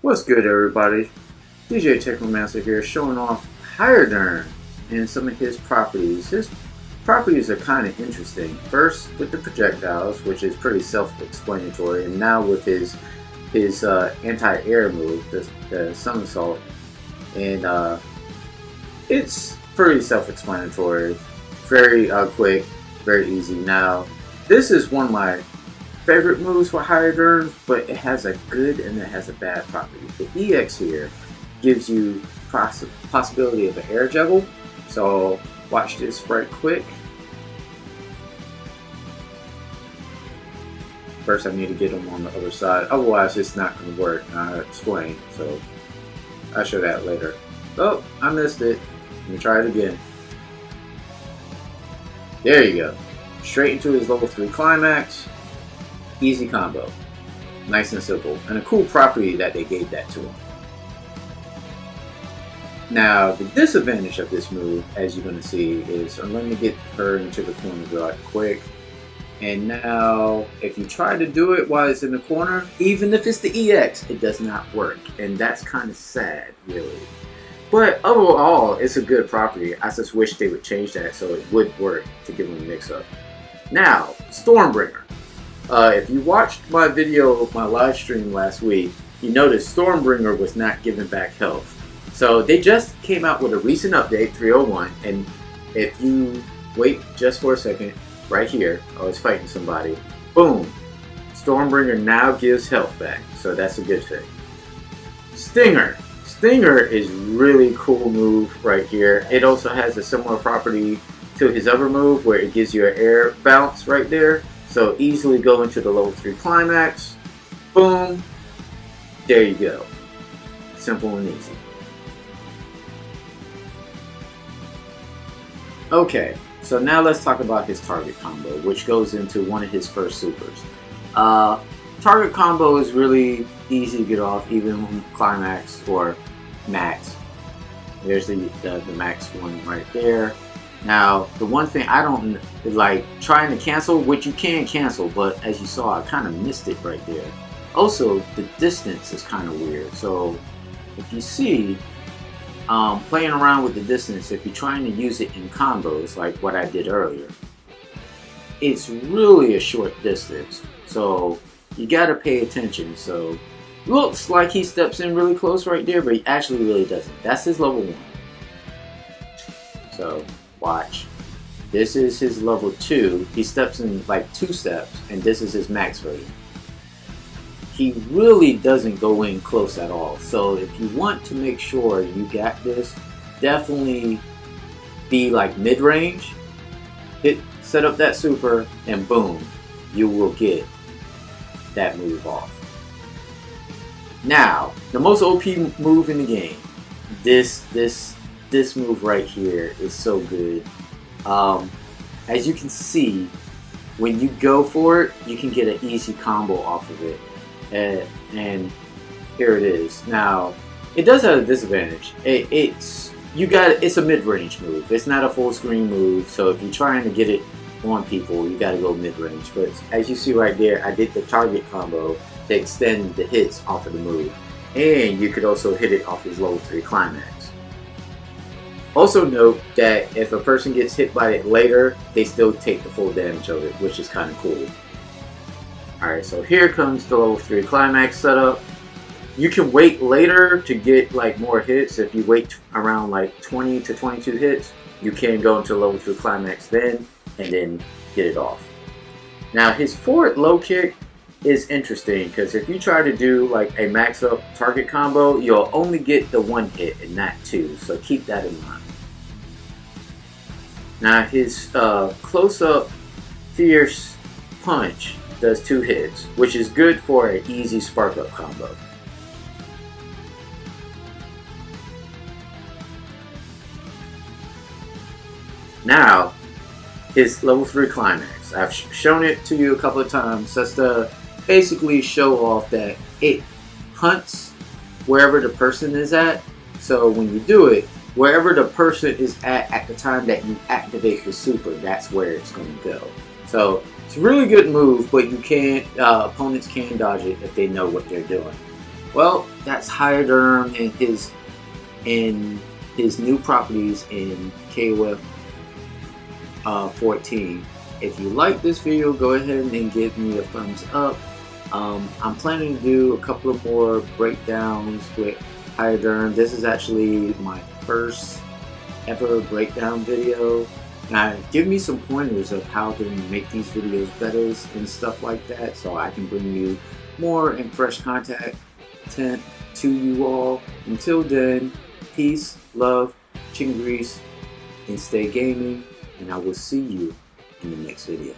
What's good, everybody? DJ Tekromancer here, showing off Heidern and some of his properties. His properties are kind of interesting. First, with the projectiles, which is pretty self-explanatory, and now with his anti-air move, the somersault, and it's pretty self-explanatory. Very quick, very easy. Now, this is one of my favorite moves for Heidern, but it has a good and it has a bad property. The EX here gives you possibility of an air juggle. So watch this right quick. First I need to get them on the other side, otherwise it's not going to work. I'll explain, so I'll show that later. Oh, I missed it. Let me try it again. There you go. Straight into his level 3 climax. Easy combo. Nice and simple. And a cool property that they gave that to him. Now, the disadvantage of this move, as you're going to see, is I'm going to get her into the corner right quick. And now, if you try to do it while it's in the corner, even if it's the EX, it does not work. And that's kind of sad, really. But overall, it's a good property. I just wish they would change that so it would work to give them a mix-up. Now, Stormbringer. If you watched my video, my live stream last week, you noticed Stormbringer was not giving back health. So they just came out with a recent update, 301, and if you wait just for a second, right here, I was fighting somebody, boom, Stormbringer now gives health back, so that's a good thing. Stinger. Stinger is really cool move right here. It also has a similar property to his other move where it gives you an air bounce right there. So easily go into the level 3 climax. Boom. There you go. Simple and easy. Okay, so now let's talk about his target combo, which goes into one of his first supers. Target combo is really easy to get off, even when climax or max. There's the max one right there. Now, the one thing I don't like trying to cancel, which you can cancel, but as you saw, I kind of missed it right there. Also, the distance is kind of weird. So, if you see, playing around with the distance, if you're trying to use it in combos, like what I did earlier, it's really a short distance. So, you got to pay attention. So, looks like he steps in really close right there, but he actually really doesn't. That's his level 1. So, watch. This is his level 2. He steps in like 2 steps, and this is his max version. He really doesn't go in close at all. So if you want to make sure you got this, definitely be like mid-range. Set up that super, and boom, you will get that move off. Now, the most OP move in the game. This move right here is so good. As you can see, when you go for it, you can get an easy combo off of it. And here it is. Now, it does have a disadvantage. It's a mid-range move. It's not a full screen move. So if you're trying to get it on people, you got to go mid-range. But as you see right there, I did the target combo to extend the hits off of the move, and you could also hit it off his level 3 climax. Also note that if a person gets hit by it later, they still take the full damage of it, which is kind of cool. Alright, so here comes the level 3 climax setup. You can wait later to get like more hits. If you wait around like 20 to 22 hits, you can go into level 3 climax then, and then get it off. Now his forward low kick is interesting, because if you try to do like a max up target combo, you'll only get the 1 hit and not 2, so keep that in mind. Now his close-up fierce punch does 2 hits, which is good for an easy spark up combo. Now, his level 3 climax. I've shown it to you a couple of times just to basically show off that it hunts wherever the person is at. So when you do it, wherever the person is at the time that you activate the super, that's where it's going to go. So it's a really good move, but you can't, opponents can dodge it if they know what they're doing. Well, that's Heidern and his new properties in KOF 14. If you like this video, go ahead and give me a thumbs up. I'm planning to do a couple of more breakdowns with Heidern. This is actually my first ever breakdown video. Now, give me some pointers of how to make these videos better and stuff like that, so I can bring you more and fresh content to you all. Until then, peace, love, chicken grease, and stay gaming, and I will see you in the next video.